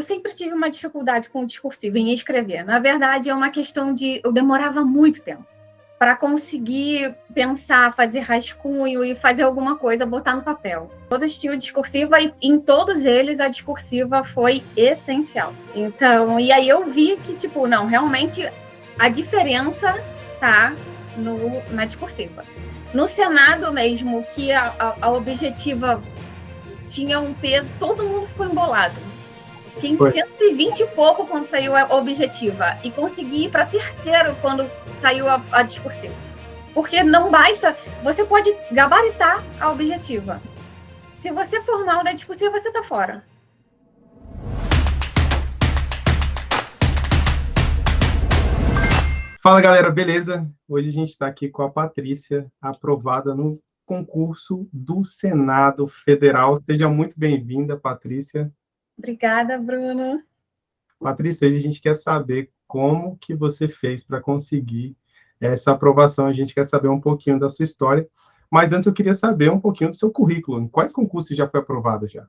sempre tive uma dificuldade com o discursivo, em escrever. Na verdade, é uma questão de... Eu demorava muito tempo para conseguir pensar, fazer rascunho e fazer alguma coisa, botar no papel. Todos tinham discursiva e em todos eles a discursiva foi essencial. Então, e aí eu vi que, tipo, não, realmente a diferença tá na discursiva. No Senado mesmo, que a objetiva tinha um peso, todo mundo ficou embolado. Fiquei em 120 e pouco quando saiu a objetiva e consegui ir para terceiro quando saiu a discursiva. Porque não basta, você pode gabaritar a objetiva. Se você for mal da discursiva, você está fora. Fala, galera, beleza? Hoje a gente está aqui com a Patrícia, aprovada no concurso do Senado Federal. Seja muito bem-vinda, Patrícia. Obrigada, Bruno. Patrícia, hoje a gente quer saber como que você fez para conseguir essa aprovação. A gente quer saber um pouquinho da sua história. Mas antes eu queria saber um pouquinho do seu currículo. Em quais concursos você já foi aprovada já?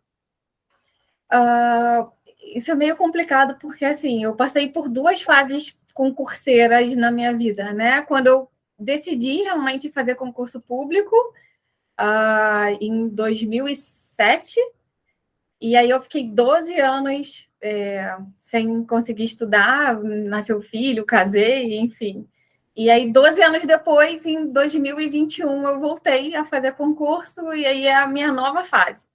Isso é meio complicado, porque assim, eu passei por 2 fases concurseiras na minha vida, né? Quando eu decidi realmente fazer concurso público, em 2007, e aí eu fiquei 12 anos sem conseguir estudar, nasceu filho, casei, enfim. E aí, 12 anos depois, em 2021, eu voltei a fazer concurso, e aí é a minha nova fase.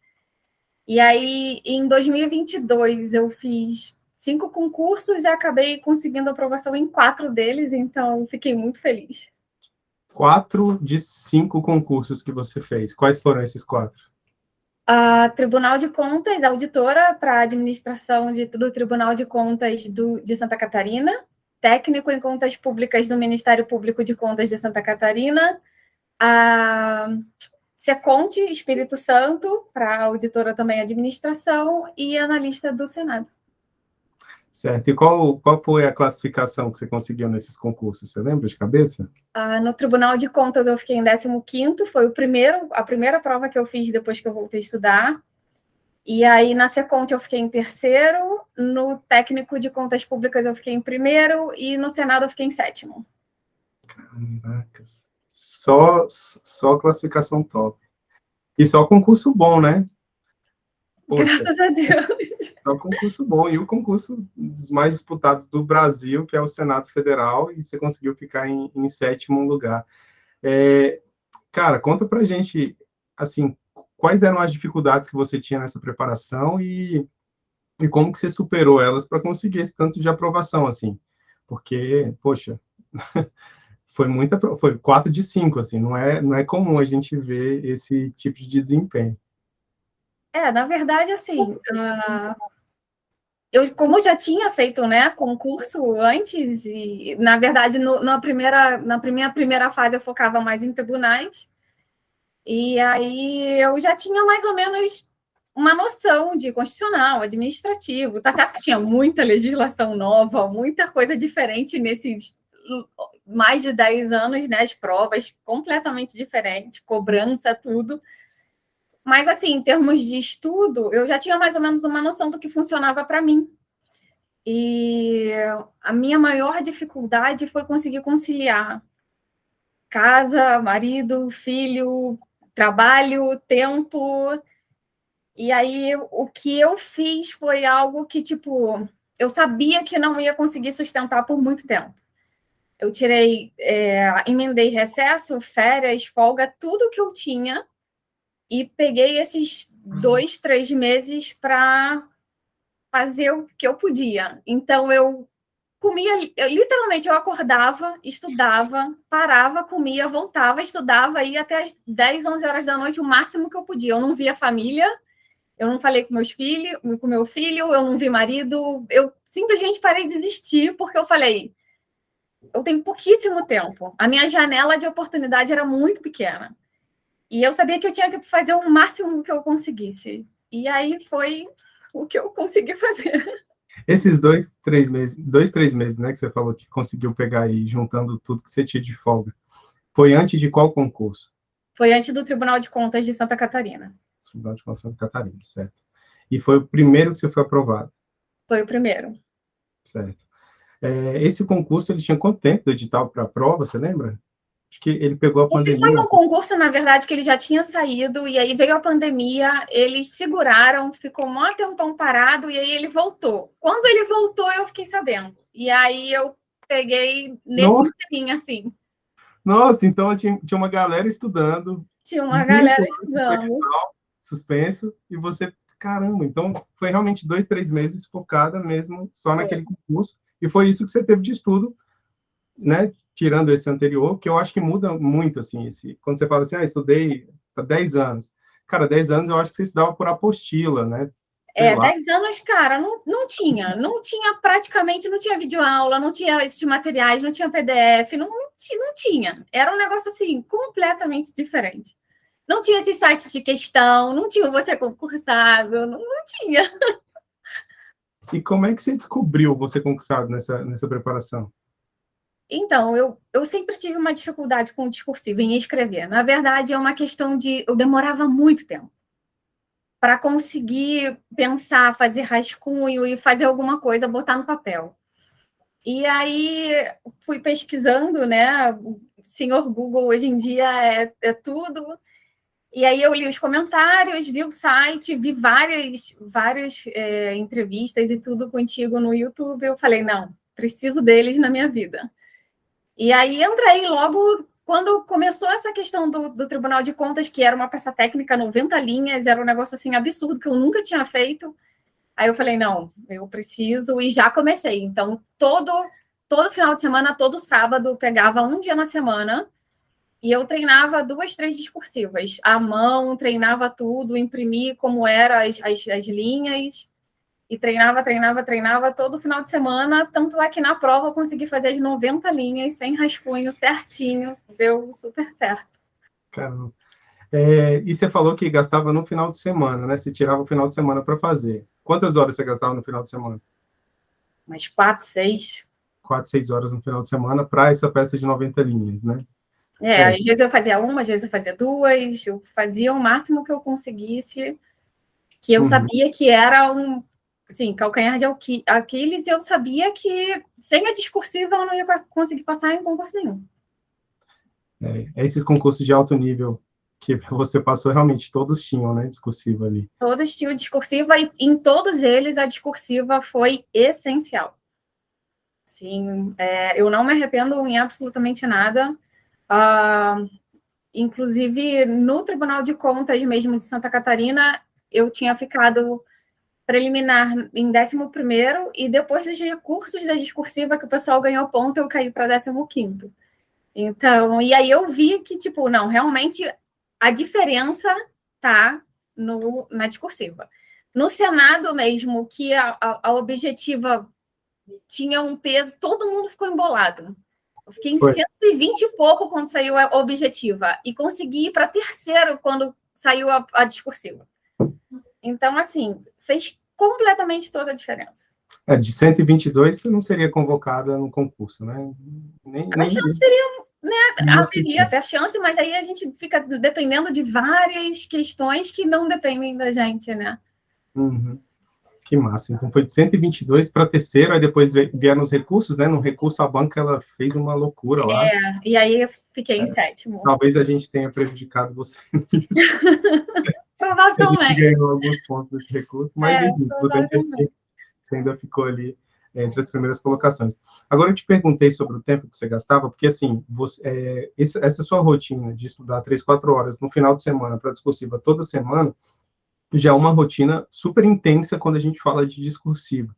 E aí, em 2022, eu fiz 5 concursos e acabei conseguindo aprovação em 4 deles, então fiquei muito feliz. 4 de 5 concursos que você fez. Quais foram esses 4? Tribunal de Contas, auditora para a administração do Tribunal de Contas de Santa Catarina, técnico em contas públicas do Ministério Público de Contas de Santa Catarina, a Seconte, Espírito Santo, para a auditora também administração, e analista do Senado. Certo. E qual foi a classificação que você conseguiu nesses concursos? Você lembra de cabeça? No Tribunal de Contas eu fiquei em 15º, foi a primeira prova que eu fiz depois que eu voltei a estudar. E aí, na Seconte, eu fiquei em 3º, no Técnico de Contas Públicas eu fiquei em 1º, e no Senado eu fiquei em 7º. Caracas. Só classificação top. E só concurso bom, né? Poxa, graças a Deus. Só concurso bom. E o concurso dos mais disputados do Brasil, que é o Senado Federal, e você conseguiu ficar em 7º lugar. Cara, conta pra gente, assim, quais eram as dificuldades que você tinha nessa preparação e como que você superou elas para conseguir esse tanto de aprovação, assim. Porque, poxa, foi 4 de 5, assim, não é comum a gente ver esse tipo de desempenho. Na verdade, assim, como eu já tinha feito, né, concurso antes, e, na verdade, na minha primeira fase eu focava mais em tribunais, e aí eu já tinha mais ou menos uma noção de constitucional, administrativo. Tá certo que tinha muita legislação nova, muita coisa diferente nesses mais de 10 anos, né, as provas completamente diferentes, cobrança, tudo. Mas, assim, em termos de estudo, eu já tinha mais ou menos uma noção do que funcionava para mim. E a minha maior dificuldade foi conseguir conciliar casa, marido, filho, trabalho, tempo. E aí, o que eu fiz foi algo que, tipo, eu sabia que não ia conseguir sustentar por muito tempo. Eu emendei recesso, férias, folga, tudo que eu tinha, e peguei esses 2, 3 meses para fazer o que eu podia. Então, eu comia, literalmente, eu acordava, estudava, parava, comia, voltava, estudava, ia até as 10, 11 horas da noite, o máximo que eu podia. Eu não via família, eu não falei com meu filho, eu não vi marido, eu simplesmente parei de existir, porque eu falei, eu tenho pouquíssimo tempo. A minha janela de oportunidade era muito pequena. E eu sabia que eu tinha que fazer o máximo que eu conseguisse. E aí foi o que eu consegui fazer. Esses 2, 3 meses, né, que você falou que conseguiu pegar aí, juntando tudo que você tinha de folga, foi antes de qual concurso? Foi antes do Tribunal de Contas de Santa Catarina. Tribunal de Contas de Santa Catarina, certo. E foi o primeiro que você foi aprovado? Foi o primeiro. Certo. Esse concurso, ele tinha quanto tempo do edital para a prova, você lembra? Acho que ele pegou a Ele foi pandemia. um concurso, na verdade, que ele já tinha saído, e aí veio a pandemia, eles seguraram, ficou um tempão parado, e aí ele voltou. Quando ele voltou, eu fiquei sabendo. E aí eu peguei nesse Nossa, inteirinho, assim. nossa, então tinha uma galera estudando, Tinha uma muito galera antes do estudando. edital, suspenso, e você, caramba, então foi realmente 2, 3 meses focada mesmo só naquele concurso, e foi isso que você teve de estudo, né, tirando esse anterior, que eu acho que muda muito, assim, quando você fala assim, estudei há 10 anos. Cara, 10 anos eu acho que você estudava por apostila, né? Sei lá. 10 anos, cara, não tinha praticamente, não tinha videoaula, não tinha esses materiais, não tinha PDF, não tinha. Era um negócio, assim, completamente diferente. Não tinha esses sites de questão, não tinha você concursado, não tinha. E como é que você descobriu você concursado nessa preparação? Então, eu sempre tive uma dificuldade com o discursivo, em escrever. Na verdade, é uma questão de... Eu demorava muito tempo para conseguir pensar, fazer rascunho e fazer alguma coisa, botar no papel. E aí fui pesquisando, né? O senhor Google hoje em dia é tudo. E aí eu li os comentários, vi o site, vi várias entrevistas e tudo contigo no YouTube. Eu falei, não, preciso deles na minha vida. E aí entrei logo quando começou essa questão do Tribunal de Contas, que era uma peça técnica, 90 linhas, era um negócio assim absurdo que eu nunca tinha feito. Aí eu falei, não, eu preciso, e já comecei. Então, todo final de semana, todo sábado, pegava um dia na semana e eu treinava 2, 3 discursivas. À mão, treinava tudo, imprimia como eram as linhas, e treinava todo final de semana. Tanto é que na prova eu consegui fazer as 90 linhas, sem rascunho, certinho. Deu super certo. Caramba. E você falou que gastava no final de semana, né? Você tirava o final de semana para fazer. Quantas horas você gastava no final de semana? Mas 4, 6. 4, 6 horas no final de semana para essa peça de 90 linhas, né? Às vezes eu fazia uma, às vezes eu fazia duas, eu fazia o máximo que eu conseguisse, que eu sabia que era um, assim, calcanhar de Aquiles, e eu sabia que sem a discursiva eu não ia conseguir passar em concurso nenhum. Esses concursos de alto nível que você passou, realmente todos tinham, né, discursiva ali. Todos tinham discursiva, e em todos eles a discursiva foi essencial. Sim, eu não me arrependo em absolutamente nada. Inclusive, no Tribunal de Contas mesmo de Santa Catarina, eu tinha ficado preliminar em 11º, e depois dos recursos da discursiva que o pessoal ganhou ponto, eu caí para 15º. Então, e aí eu vi que, tipo, não, realmente a diferença tá na discursiva. No Senado mesmo, que a objetiva tinha um peso, todo mundo ficou embolado. Eu fiquei em 120 e pouco quando saiu a objetiva, e consegui ir para terceiro quando saiu a discursiva. Então, assim, fez completamente toda a diferença. De 122, você não seria convocada no concurso, né? A chance seria, né? Haveria até chance, mas aí a gente fica dependendo de várias questões que não dependem da gente, né? Uhum. Que massa. Então foi de 122 para terceiro, aí depois vieram os recursos, né? No recurso, a banca ela fez uma loucura lá. E aí eu fiquei em 7º. Talvez a gente tenha prejudicado você nisso. Provavelmente. A gente ganhou alguns pontos desse recurso, mas enfim, você ainda ficou ali entre as primeiras colocações. Agora eu te perguntei sobre o tempo que você gastava, porque assim, essa sua rotina de estudar 3, 4 horas no final de semana para discursiva toda semana, já é uma rotina super intensa quando a gente fala de discursiva,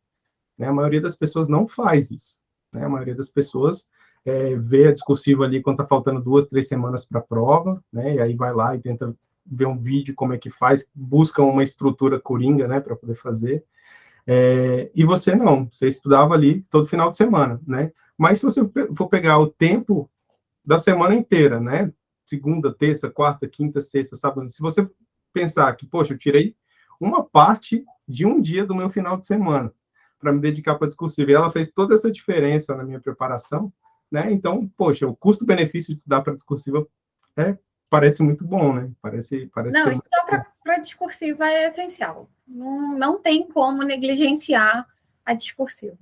né? A maioria das pessoas não faz isso, né? A maioria das pessoas vê a discursiva ali quando está faltando 2, 3 semanas para a prova, né? E aí vai lá e tenta ver um vídeo, como é que faz, busca uma estrutura coringa, né, para poder fazer. E você não, você estudava ali todo final de semana, né? Mas se você for pegar o tempo da semana inteira, né? Segunda, terça, quarta, quinta, sexta, sábado, se você pensar que, poxa, eu tirei uma parte de um dia do meu final de semana para me dedicar para a discursiva, e ela fez toda essa diferença na minha preparação, né? Então, poxa, o custo-benefício de estudar para a discursiva parece muito bom, né? Parece não, estudar para discursiva é essencial. Não tem como negligenciar a discursiva.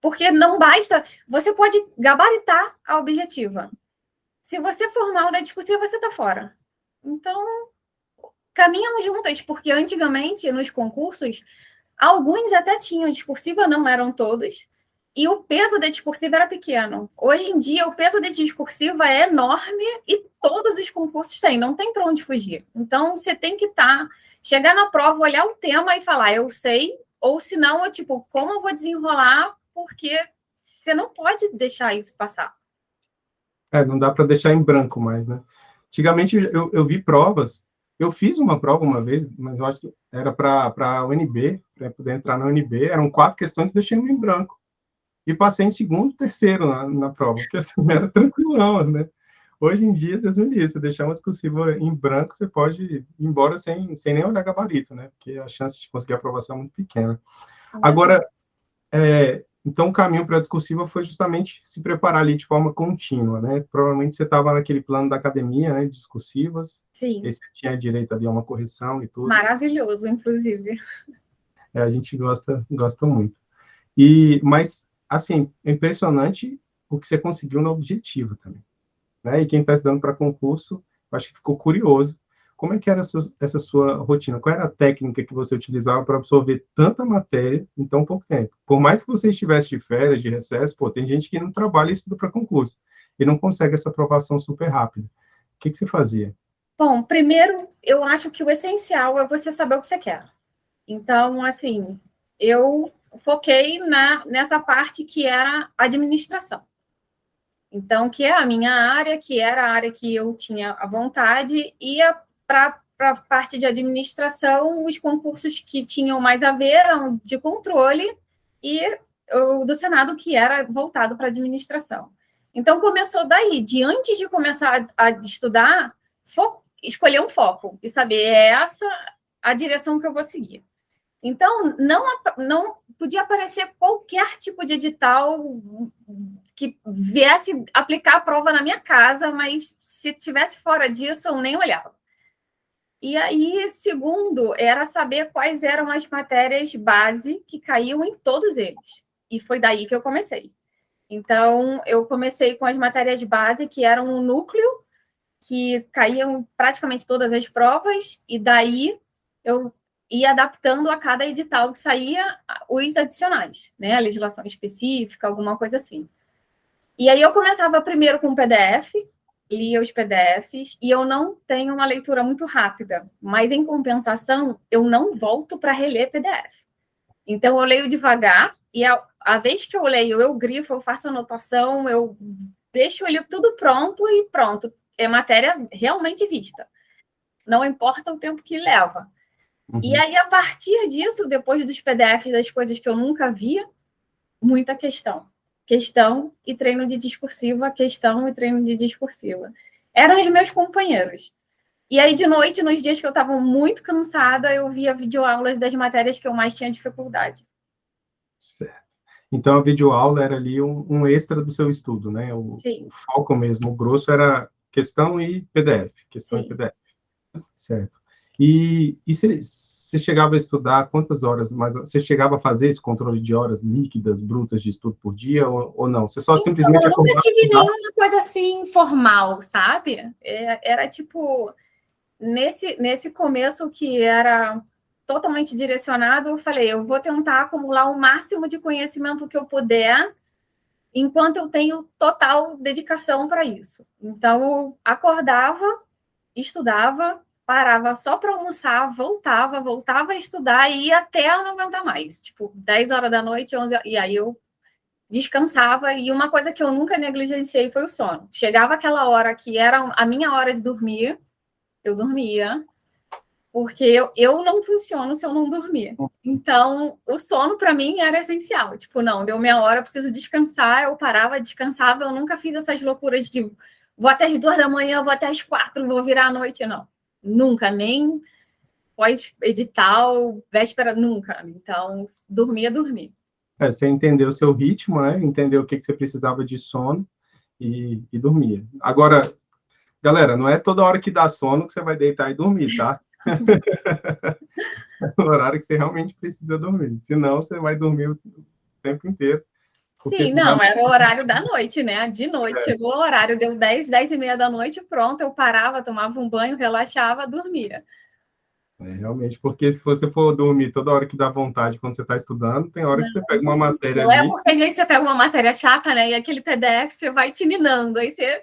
Porque não basta... Você pode gabaritar a objetiva. Se você for mal da discursiva, você está fora. Então, caminham juntas, porque antigamente, nos concursos, alguns até tinham discursiva, não eram todos, e o peso da discursiva era pequeno. Hoje em dia, o peso da discursiva é enorme e todos os concursos têm, não tem para onde fugir. Então, você tem que chegar na prova, olhar o tema e falar, eu sei, ou senão, como eu vou desenrolar, porque você não pode deixar isso passar. Não dá para deixar em branco mais, né? Antigamente, eu vi provas, eu fiz uma prova uma vez, mas eu acho que era para a UNB, para poder entrar na UNB, eram 4 questões, deixei em branco. E passei em segundo, terceiro na prova, porque assim, era tranquilão, né? Hoje em dia, Deus me livre, se deixar uma discursiva em branco, você pode ir embora sem nem olhar gabarito, né? Porque a chance de conseguir aprovação é muito pequena. Agora, então o caminho para a discursiva foi justamente se preparar ali de forma contínua, né? Provavelmente você estava naquele plano da academia, né? Discursivas. Sim. Esse tinha direito ali a uma correção e tudo. Maravilhoso, inclusive. A gente gosta muito. Mas, assim, é impressionante o que você conseguiu no objetivo também, né? E quem está estudando para concurso, eu acho que ficou curioso. Como é que era essa sua rotina? Qual era a técnica que você utilizava para absorver tanta matéria em tão pouco tempo? Por mais que você estivesse de férias, de recesso, tem gente que não trabalha e estuda para concurso e não consegue essa aprovação super rápida. O que você fazia? Bom, primeiro, eu acho que o essencial é você saber o que você quer. Então, assim, eu foquei nessa parte que era administração. Então, que é a minha área, que era a área que eu tinha a vontade, ia para a parte de administração, os concursos que tinham mais a ver eram de controle e o do Senado, que era voltado para administração. Então, começou daí, de antes de começar a estudar, escolher um foco e saber, é essa a direção que eu vou seguir. Então, não podia aparecer qualquer tipo de edital que viesse aplicar a prova na minha casa, mas se tivesse fora disso, eu nem olhava. E aí, segundo, era saber quais eram as matérias base que caíam em todos eles. E foi daí que eu comecei. Então, eu comecei com as matérias base, que eram um núcleo, que caíam praticamente todas as provas, e daí eu ia adaptando a cada edital que saía os adicionais, né? A legislação específica, alguma coisa assim. E aí eu começava primeiro com o PDF, lia os PDFs, e eu não tenho uma leitura muito rápida, mas em compensação, eu não volto para reler PDF. Então eu leio devagar, e a vez que eu leio, eu grifo, eu faço anotação, eu deixo ele tudo pronto e pronto. É matéria realmente vista. Não importa o tempo que leva. Uhum. E aí, a partir disso, depois dos PDFs das coisas que eu nunca via, muita questão. Questão e treino de discursiva, questão e treino de discursiva. Eram os meus companheiros. E aí, de noite, nos dias que eu estava muito cansada, eu via videoaulas das matérias que eu mais tinha dificuldade. Certo. Então, a videoaula era ali um extra do seu estudo, né? O foco mesmo, o grosso era questão e PDF. Questão e PDF. Certo. E você chegava a estudar quantas horas? Você chegava a fazer esse controle de horas líquidas, brutas de estudo por dia, ou não? Você só simplesmente acordava? Eu nunca tive nenhuma coisa assim formal, sabe? Era tipo, nesse começo que era totalmente direcionado, eu falei, eu vou tentar acumular o máximo de conhecimento que eu puder, enquanto eu tenho total dedicação para isso. Então, eu acordava, estudava, parava só para almoçar, voltava a estudar e ia até eu não aguentar mais. Tipo, 10 horas da noite, 11 e aí eu descansava. E uma coisa que eu nunca negligenciei foi o sono. Chegava aquela hora que era a minha hora de dormir, eu dormia, porque eu não funciono se eu não dormir. Então, o sono, para mim, era essencial. Tipo, não, deu meia hora, eu preciso descansar. Eu parava, descansava. Eu nunca fiz essas loucuras de vou até as 2 da manhã, vou até as 4, vou virar à noite. Não, nunca, nem pós-edital, véspera, nunca. Então, dormir. Você entendeu o seu ritmo, né? Entendeu o que você precisava de sono e dormia. Agora, galera, não é toda hora que dá sono que você vai deitar e dormir, tá? o horário que você realmente precisa dormir. Senão, você vai dormir o tempo inteiro. Porque Sim, você já... não, era o horário da noite, né? De noite, chegou o horário, deu 10h, 10h30 da noite, pronto, eu parava, tomava um banho, relaxava, dormia. Realmente, porque se você for dormir toda hora que dá vontade quando você está estudando, tem hora que você pega uma matéria Não é ali. porque às vezes você pega uma matéria chata, né? E aquele PDF você vai te ninando, aí você.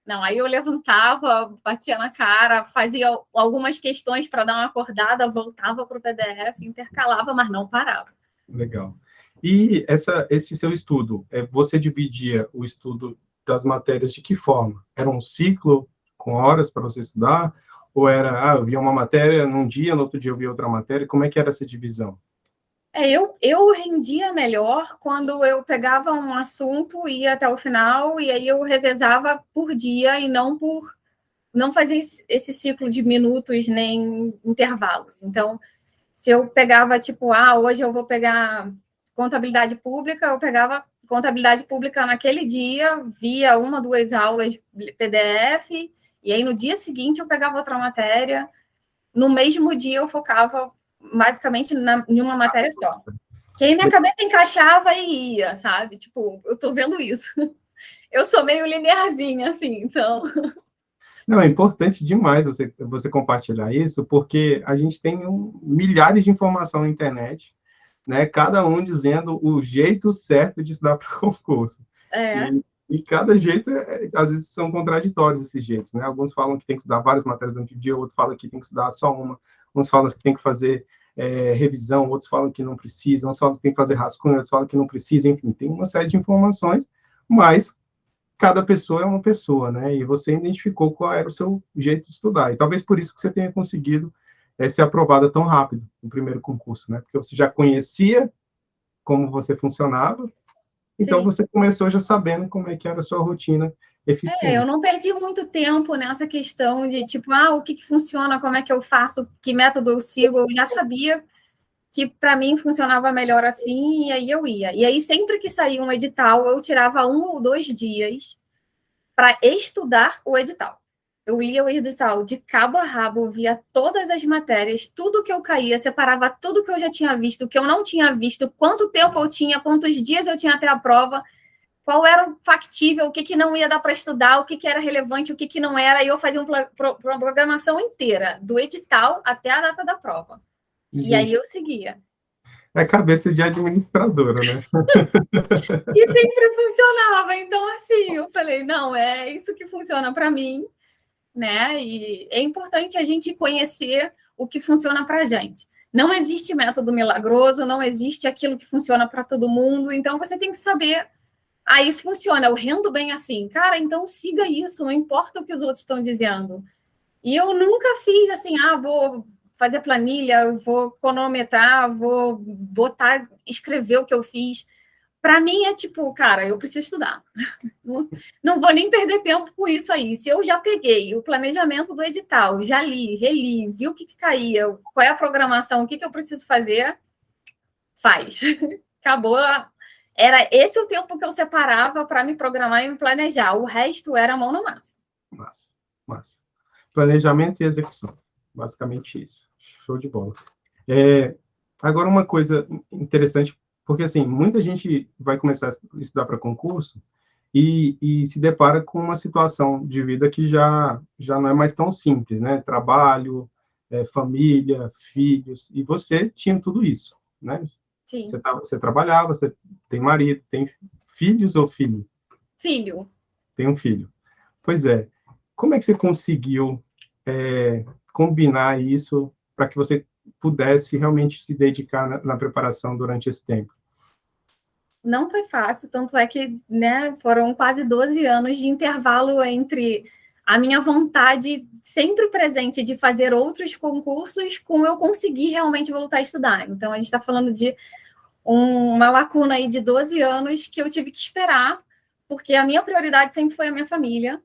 Não, aí eu levantava, batia na cara, fazia algumas questões para dar uma acordada, voltava para o PDF, intercalava, mas não parava. Legal. E esse seu estudo, você dividia o estudo das matérias de que forma? Era um ciclo com horas para você estudar? Ou era, eu via uma matéria num dia, no outro dia eu via outra matéria? Como é que era essa divisão? Eu rendia melhor quando eu pegava um assunto, ia até o final, e aí eu revezava por dia e não fazia esse ciclo de minutos nem intervalos. Então, se eu pegava, tipo, hoje eu vou pegar contabilidade pública, eu pegava contabilidade pública naquele dia, via 1, 2 aulas PDF, e aí no dia seguinte eu pegava outra matéria. No mesmo dia eu focava basicamente em uma matéria só. Que aí minha cabeça encaixava e ia, sabe? Tipo, eu tô vendo isso. Eu sou meio linearzinha, assim, então. Não, é importante demais você compartilhar isso, porque a gente tem milhares de informação na internet, né? Cada um dizendo o jeito certo de estudar para o concurso. É. E cada jeito, às vezes, são contraditórios esses jeitos, né? Alguns falam que tem que estudar várias matérias durante o dia, outros falam que tem que estudar só uma, uns falam que tem que fazer revisão, outros falam que não precisa, uns falam que tem que fazer rascunho, outros falam que não precisa, enfim, tem uma série de informações, mas cada pessoa é uma pessoa, né? E você identificou qual era o seu jeito de estudar. E talvez por isso que você tenha conseguido ser aprovada tão rápido no primeiro concurso, né? Porque você já conhecia como você funcionava, então Sim. você começou já sabendo como é que era a sua rotina Eu eficiente. não perdi muito tempo nessa questão de, tipo, o que funciona, como é que eu faço, que método eu sigo. Eu já sabia que para mim funcionava melhor assim, e aí eu ia. E aí, sempre que saía um edital, eu tirava 1 ou 2 dias para estudar o edital. Eu lia o edital de cabo a rabo, via todas as matérias, tudo que eu caía, separava tudo que eu já tinha visto, o que eu não tinha visto, quanto tempo eu tinha, quantos dias eu tinha até a prova, qual era o factível, o que não ia dar para estudar, o que era relevante, o que não era, e eu fazia uma programação inteira, do edital até a data da prova. E aí Gente, eu seguia. é cabeça de administradora, né? E sempre funcionava. Então, assim, eu falei, não, é isso que funciona para mim, né? E é importante a gente conhecer o que funciona para a gente. Não existe método milagroso, não existe aquilo que funciona para todo mundo. Então, você tem que saber, isso funciona, eu rendo bem assim. Cara, então siga isso, não importa o que os outros estão dizendo. E eu nunca fiz assim, vou fazer planilha, vou cronometrar, vou botar, escrever o que eu fiz. Para mim é tipo, cara, eu preciso estudar. Não vou nem perder tempo com isso aí. Se eu já peguei o planejamento do edital, já li, reli, vi o que caía, qual é a programação, o que eu preciso fazer, faz. Acabou. Era esse o tempo que eu separava para me programar e me planejar. O resto era mão na massa. Massa, massa. Planejamento e execução. Basicamente isso. Show de bola. Agora, uma coisa interessante, porque, assim, muita gente vai começar a estudar para concurso e se depara com uma situação de vida que já não é mais tão simples, né? Trabalho, família, filhos, e você tinha tudo isso, né? Sim. Você trabalhava, você tem marido, tem filhos ou filho? Filho. Tem um filho. Pois é. Como é que você conseguiu combinar isso para que você pudesse realmente se dedicar na preparação durante esse tempo? Não foi fácil, tanto é que, né, foram quase 12 anos de intervalo entre a minha vontade sempre presente de fazer outros concursos com eu conseguir realmente voltar a estudar. Então, a gente está falando de uma lacuna aí de 12 anos que eu tive que esperar, porque a minha prioridade sempre foi a minha família.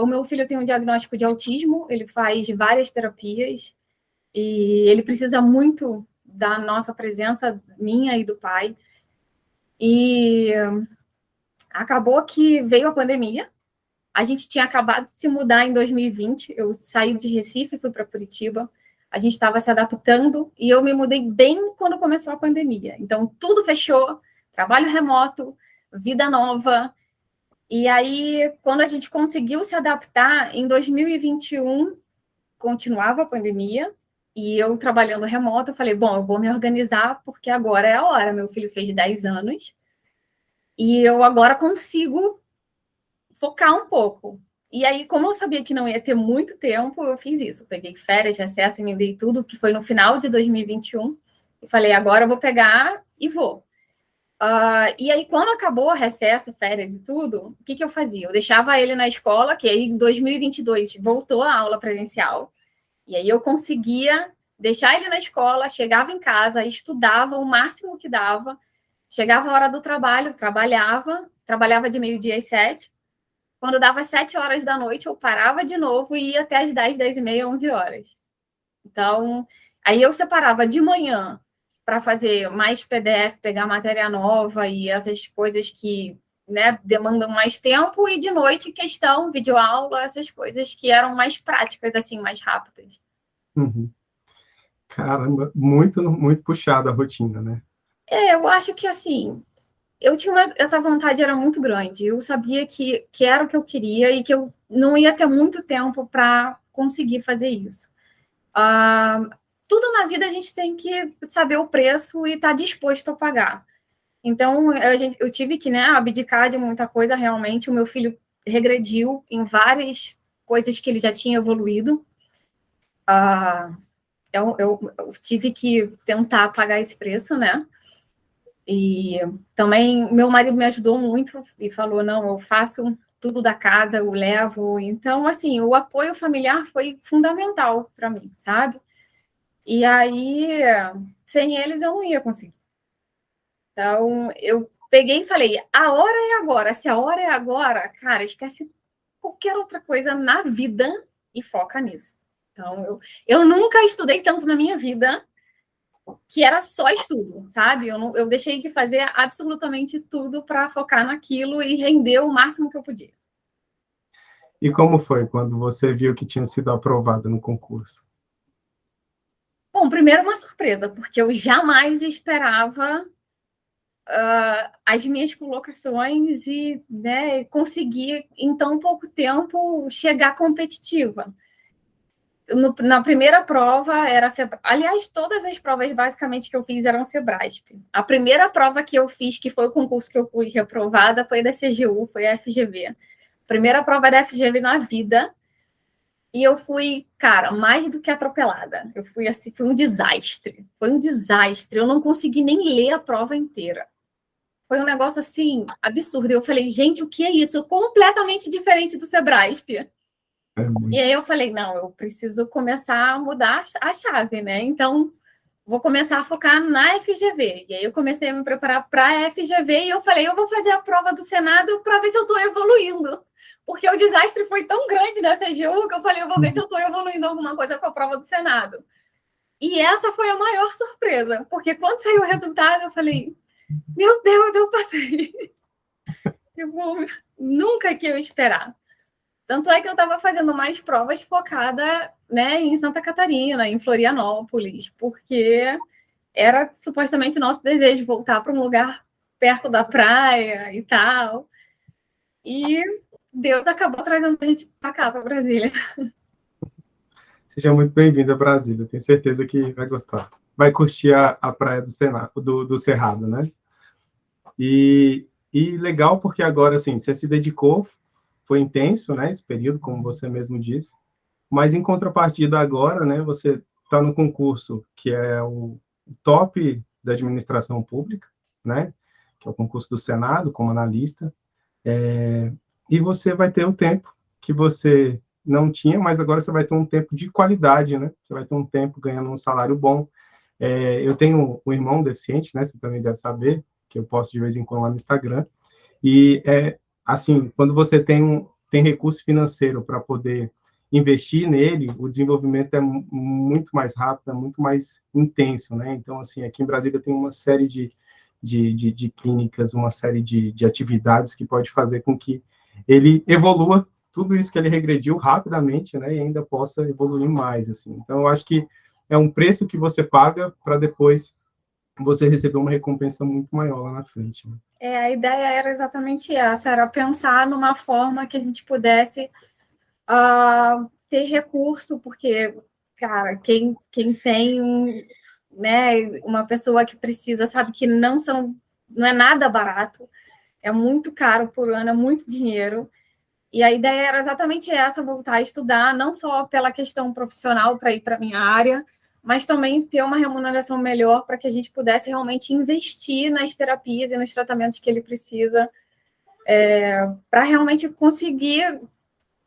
O meu filho tem um diagnóstico de autismo, ele faz várias terapias, e ele precisa muito da nossa presença, minha e do pai. E acabou que veio a pandemia. A gente tinha acabado de se mudar em 2020. Eu saí de Recife e fui para Curitiba. a gente estava se adaptando, e eu me mudei bem quando começou a pandemia. Então, tudo fechou, trabalho remoto, vida nova. E aí, quando a gente conseguiu se adaptar, em 2021, continuava a pandemia, e eu trabalhando remoto, eu falei, bom, eu vou me organizar, porque agora é a hora. Meu filho fez 10 anos, e eu agora consigo focar um pouco. E aí, como eu sabia que não ia ter muito tempo, eu fiz isso. Peguei férias, recesso, emendei tudo, que foi no final de 2021. E falei, agora eu vou pegar e vou. E aí, quando acabou o recesso, férias e tudo, o que eu fazia? Eu deixava ele na escola, que aí em 2022 voltou a aula presencial. E aí eu conseguia deixar ele na escola, chegava em casa, estudava o máximo que dava. Chegava a hora do trabalho, trabalhava de meio-dia às 7. Quando dava 7 horas da noite, eu parava de novo e ia até às 10, 10 e meia, 11 horas. Então, aí eu separava de manhã para fazer mais PDF, pegar matéria nova e essas coisas que, né, demandam mais tempo, e de noite, questão, videoaula, essas coisas que eram mais práticas, assim, mais rápidas. Uhum. Caramba, muito, muito puxada a rotina, né? Eu acho que, assim, eu tinha essa vontade, era muito grande. Eu sabia que era o que eu queria e que eu não ia ter muito tempo para conseguir fazer isso. Tudo na vida a gente tem que saber o preço e estar disposto a pagar. Então, eu tive que, né, abdicar de muita coisa, realmente. O meu filho regrediu em várias coisas que ele já tinha evoluído. Eu tive que tentar pagar esse preço, né? E também meu marido me ajudou muito e falou, não, eu faço tudo da casa, eu levo. Então, assim, o apoio familiar foi fundamental para mim, sabe? E aí, sem eles, eu não ia conseguir. Então, eu peguei e falei, a hora é agora. Se a hora é agora, cara, esquece qualquer outra coisa na vida e foca nisso. Então, eu nunca estudei tanto na minha vida, que era só estudo, sabe? Eu deixei de fazer absolutamente tudo para focar naquilo e render o máximo que eu podia. E como foi quando você viu que tinha sido aprovado no concurso? Bom, primeiro uma surpresa, porque eu jamais esperava as minhas colocações e, né, conseguir, em tão pouco tempo, chegar competitiva. Na primeira prova era... Aliás, todas as provas, basicamente, que eu fiz eram Sebrasp. A primeira prova que eu fiz, que foi o concurso que eu fui reprovada, foi da CGU, foi a FGV. Primeira prova da FGV na vida. E eu fui, cara, mais do que atropelada. Eu fui assim, foi um desastre. Foi um desastre. Eu não consegui nem ler a prova inteira. Foi um negócio, assim, absurdo. Eu falei, gente, o que é isso? Completamente diferente do Sebrasp. E aí eu falei, não, eu preciso começar a mudar a chave, né? Então, vou começar a focar na FGV. E aí eu comecei a me preparar para a FGV e eu falei, eu vou fazer a prova do Senado para ver se eu estou evoluindo. Porque o desastre foi tão grande na CGU que eu falei, eu vou ver se eu estou evoluindo alguma coisa com a prova do Senado. E essa foi a maior surpresa, porque quando saiu o resultado, eu falei, meu Deus, eu passei. Nunca que eu esperar. Tanto é que eu estava fazendo mais provas focada, né, em Santa Catarina, em Florianópolis, porque era supostamente o nosso desejo voltar para um lugar perto da praia e tal. E Deus acabou trazendo a gente para cá, para Brasília. Seja muito bem-vindo a Brasília, tenho certeza que vai gostar. Vai curtir a praia do Senado, do Cerrado, né? E legal porque agora, assim, você se dedicou, foi intenso, né, esse período, como você mesmo disse, mas em contrapartida agora, né, você está no concurso que é o top da administração pública, né, que é o concurso do Senado, como analista, e você vai ter o tempo que você não tinha, mas agora você vai ter um tempo de qualidade, né, você vai ter um tempo ganhando um salário bom. Eu tenho um irmão deficiente, né, você também deve saber, que eu posto de vez em quando lá no Instagram, e assim, quando você tem recurso financeiro para poder investir nele, o desenvolvimento é muito mais rápido, é muito mais intenso, né? Então, assim, aqui em Brasília tem uma série de clínicas, uma série de atividades que pode fazer com que ele evolua tudo isso que ele regrediu rapidamente, né? E ainda possa evoluir mais, assim. Então, eu acho que é um preço que você paga para depois você receber uma recompensa muito maior lá na frente. Né? A ideia era exatamente essa, era pensar numa forma que a gente pudesse ter recurso, porque, cara, quem tem né, uma pessoa que precisa, sabe que não é nada barato, é muito caro por ano, é muito dinheiro. E a ideia era exatamente essa, voltar a estudar, não só pela questão profissional para ir para a minha área, mas também ter uma remuneração melhor para que a gente pudesse realmente investir nas terapias e nos tratamentos que ele precisa, para realmente conseguir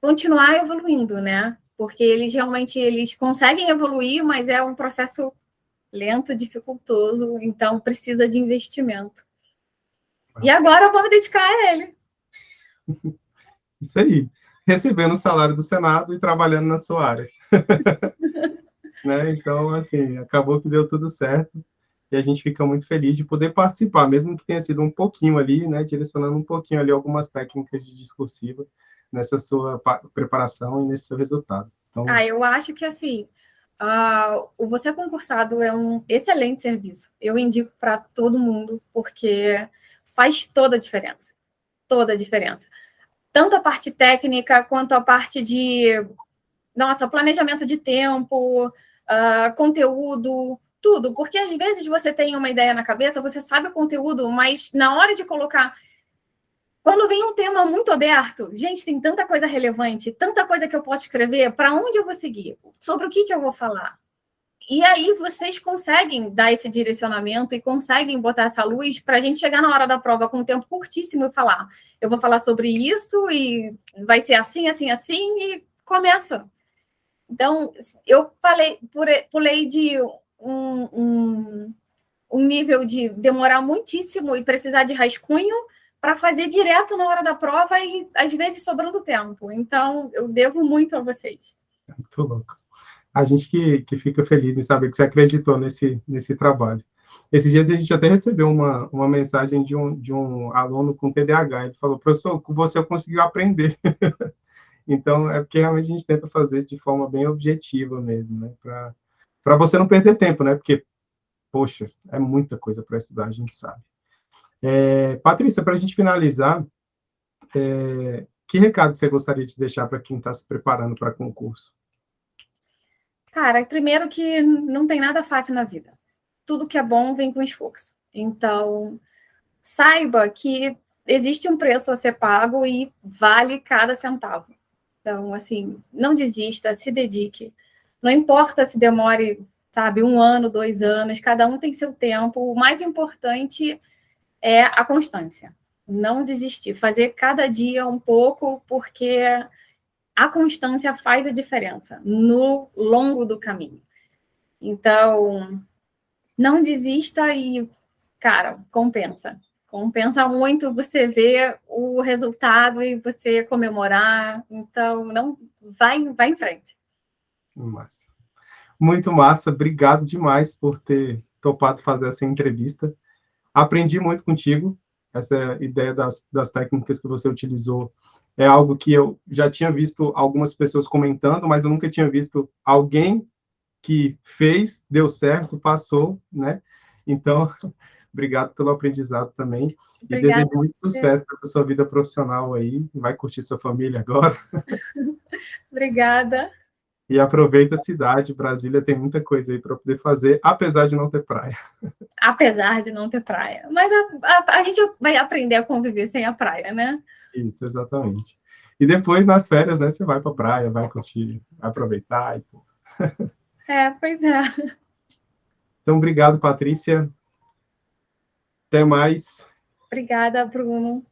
continuar evoluindo, né? Porque eles conseguem evoluir, mas é um processo lento, dificultoso, então precisa de investimento. Nossa. E agora eu vou me dedicar a ele. Isso aí, recebendo o salário do Senado e trabalhando na sua área. Né? Então, assim, acabou que deu tudo certo e a gente fica muito feliz de poder participar, mesmo que tenha sido um pouquinho ali, né, direcionando um pouquinho ali algumas técnicas de discursiva nessa sua preparação e nesse seu resultado. Então, eu acho que, assim, o Você Concursado é um excelente serviço. Eu indico para todo mundo, porque faz toda a diferença. Toda a diferença. Tanto a parte técnica, quanto a parte de, planejamento de tempo, conteúdo, tudo. Porque, às vezes, você tem uma ideia na cabeça, você sabe o conteúdo, mas na hora de colocar... Quando vem um tema muito aberto, gente, tem tanta coisa relevante, tanta coisa que eu posso escrever, para onde eu vou seguir? Sobre o que eu vou falar? E aí vocês conseguem dar esse direcionamento e conseguem botar essa luz para a gente chegar na hora da prova com um tempo curtíssimo e falar, eu vou falar sobre isso e vai ser assim, assim, assim, e começa. Então, eu pulei de um nível de demorar muitíssimo e precisar de rascunho para fazer direto na hora da prova e, às vezes, sobrando tempo. Então, eu devo muito a vocês. muito louco. A gente que fica feliz em saber que você acreditou nesse trabalho. Esses dias a gente até recebeu uma mensagem de um aluno com TDAH. Ele falou, professor, com você eu consegui aprender. Então, é porque realmente a gente tenta fazer de forma bem objetiva mesmo, né? Para você não perder tempo, né? Porque, poxa, é muita coisa para estudar, a gente sabe. Patrícia, para a gente finalizar, que recado você gostaria de deixar para quem está se preparando para concurso? Cara, primeiro que não tem nada fácil na vida. Tudo que é bom vem com esforço. Então, saiba que existe um preço a ser pago e vale cada centavo. Então, assim, não desista, se dedique. Não importa se demore, sabe, 1 ano, 2 anos, cada um tem seu tempo. O mais importante é a constância. Não desistir, fazer cada dia um pouco, porque a constância faz a diferença no longo do caminho. Então, não desista e, cara, compensa. Compensa muito você ver o resultado e você comemorar. Então, não vai em frente. Massa. Muito massa. Obrigado demais por ter topado fazer essa entrevista. Aprendi muito contigo. Essa ideia das técnicas que você utilizou é algo que eu já tinha visto algumas pessoas comentando, mas eu nunca tinha visto alguém que fez, deu certo, passou, né? Então, obrigado pelo aprendizado também. Obrigada. E desejo muito sucesso nessa sua vida profissional aí. Vai curtir sua família agora. Obrigada. E aproveita a cidade. Brasília tem muita coisa aí para poder fazer, apesar de não ter praia. Apesar de não ter praia. Mas a gente vai aprender a conviver sem a praia, né? Isso, exatamente. E depois, nas férias, né, você vai para a praia, vai curtir, vai aproveitar e tudo. Pois é. Então, obrigado, Patrícia. Até mais. Obrigada, Bruno.